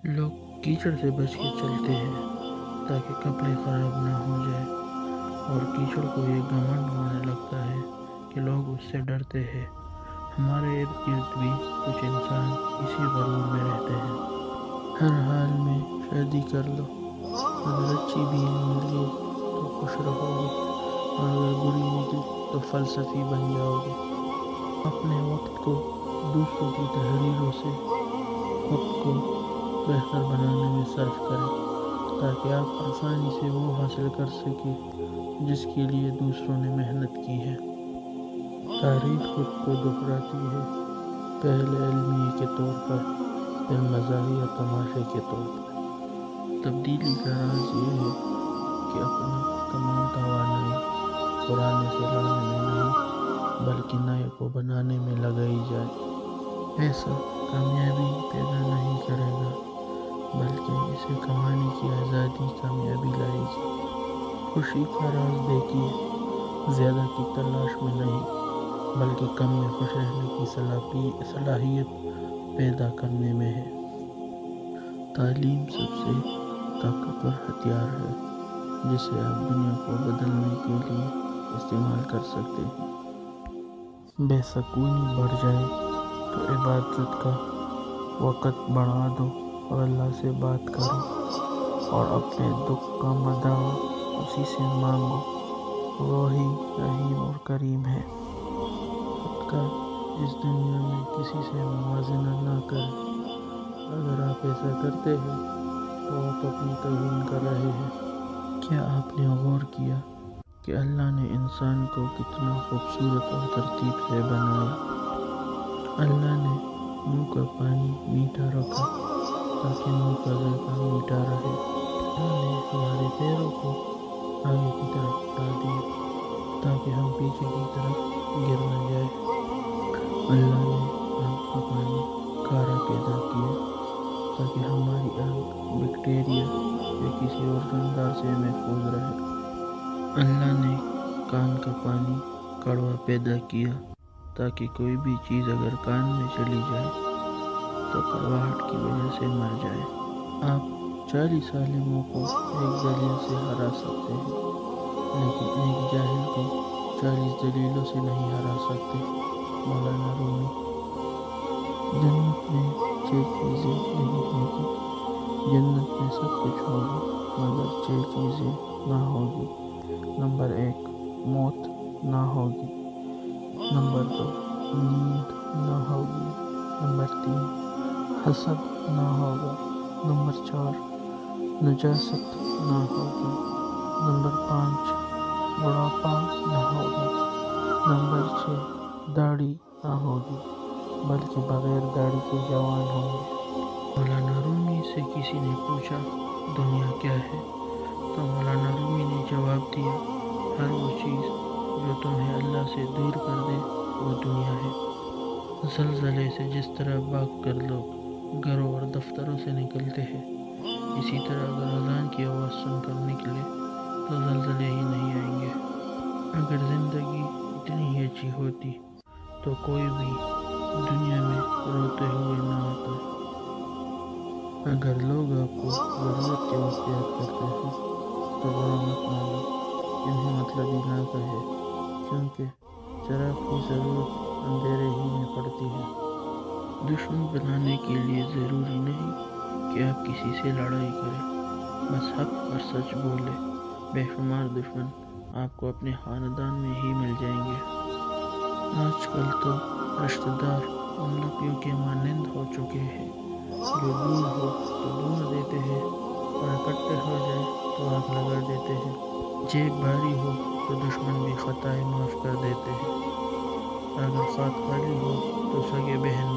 لوگ کیچڑ سے بچ کے چلتے ہیں تاکہ کپڑے خراب نہ ہو جائے، اور کیچڑ کو یہ گھمنڈ ہونے لگتا ہے کہ لوگ اس سے ڈرتے ہیں۔ ہمارے ارد گرد بھی کچھ انسان اسی غرور میں رہتے ہیں۔ ہر حال میں شادی کر لو، اگر اچھی بیوی مل گئی تو خوش رہو گے، اور اگر بری نکلی تو فلسفی بن جاؤ گے۔ اپنے وقت کو دوسروں کی تحریروں سے خود کو بہتر بنانے میں صرف کریں، تاکہ آپ آسانی سے وہ حاصل کر سکیں جس کے لیے دوسروں نے محنت کی ہے۔ تاریخ خود کو دہراتی ہے، پہلے المیہ کے طور پر، پھر مزاحیہ تماشے کے طور پر۔ تبدیلی کا راز یہ ہے کہ اپنا تمام توانائی پرانے سے لڑنے میں نہیں بلکہ نئے کو بنانے میں لگائی جائے۔ پیسہ کامیابی پیدا نہیں کرے گا، بلکہ اسے کمانے کی آزادی کامیابی لائے گی۔ خوشی کا راز دیکھیے، زیادہ کی تلاش میں نہیں بلکہ کم میں خوش رہنے کی صلاحیت پیدا کرنے میں ہے۔ تعلیم سب سے طاقتور ہتھیار ہے جسے آپ دنیا کو بدلنے کے لیے استعمال کر سکتے ہیں۔ بے سکونی بڑھ جائے تو عبادت کا وقت بڑھا دو اور اللہ سے بات کرو، اور اپنے دکھ کا مداوا اسی سے مانگو، وہی رحیم اور کریم ہے۔ خود کا اس دنیا میں کسی سے موازنہ نہ کریں، اگر آپ ایسا کرتے ہیں تو آپ اپنی توہین کر رہے ہیں۔ کیا آپ نے غور کیا کہ اللہ نے انسان کو کتنا خوبصورت اور ترتیب سے بنایا؟ اللہ نے منہ کا پانی میٹھا رکھا تاکہ منہ کا ذائقہ میٹھا رہے۔ اللہ نے ہمارے پیروں کو آگے کی طرف اٹھا دیا تاکہ ہم پیچھے کی طرف گر نہ جائیں۔ اللہ نے آنکھ کا پانی کھارا پیدا کیا تاکہ ہماری آنکھ بیکٹیریا یا کسی اور جاندار سے محفوظ رہے۔ اللہ نے کان کا پانی کڑوا پیدا کیا تاکہ کوئی بھی چیز اگر کان میں چلی جائے تو کڑواہٹ کی وجہ سے مر جائے۔ آپ 40 عالموں کو ایک دلیل سے ہرا سکتے ہیں، لیکن ایک جاہل کو 40 دلیلوں سے نہیں ہرا سکتے۔ مولانا رومی۔ جنت میں 6 چیزیں نہیں ہوگی، جنت میں سب کچھ ہوگا مگر 6 چیزیں نہ ہوگی۔ نمبر 1، موت نہ ہوگی۔ نمبر 2، نیند نہ ہوگی۔ نمبر 3، حسد نہ ہوگا۔ نمبر 4، نجاست نہ ہوگی۔ نمبر 5، بڑھاپا نہ ہوگا۔ نمبر 6، داڑھی نہ ہوگی بلکہ بغیر داڑھی کے جوان ہوں گے۔ مولانا رومی سے کسی نے پوچھا دنیا کیا ہے؟ تو مولانا رومی نے جواب دیا، ہر وہ چیز جو تمہیں اللہ سے دور کر دے وہ دنیا ہے۔ زلزلے سے جس طرح بھاگ کر لوگ گھروں اور دفتروں سے نکلتے ہیں، اسی طرح اگر اذان کی آواز سن کر نکلے تو زلزلے ہی نہیں آئیں گے۔ اگر زندگی اتنی ہی اچھی ہوتی تو کوئی بھی دنیا میں روتے ہوئے نہ آتا۔ اگر لوگ آپ کو ضرورت کے وقت یاد کرتے ہیں تو برا مت مانو، انہیں مطلب ہی نہ کہے، کیونکہ چراغ کی ضرورت اندھیرے ہی میں پڑتی ہے۔ دشمن بنانے کے لیے ضروری نہیں کہ آپ کسی سے لڑائی کریں، بس حق اور سچ بولے۔ بے شمار دشمن آپ کو اپنے خاندان میں ہی مل جائیں گے۔ آج کل تو رشتہ دار ان لکڑیوں کے مانند ہو چکے ہیں جو دور ہو تو دعا دیتے ہیں اور اکٹھے ہو جائے تو آگ لگا دیتے ہیں۔ جیب بھاری ہو تو دشمن بھی خطائیں معاف کر دیتے ہیں، اگر خات خالی ہو تو سگے بہن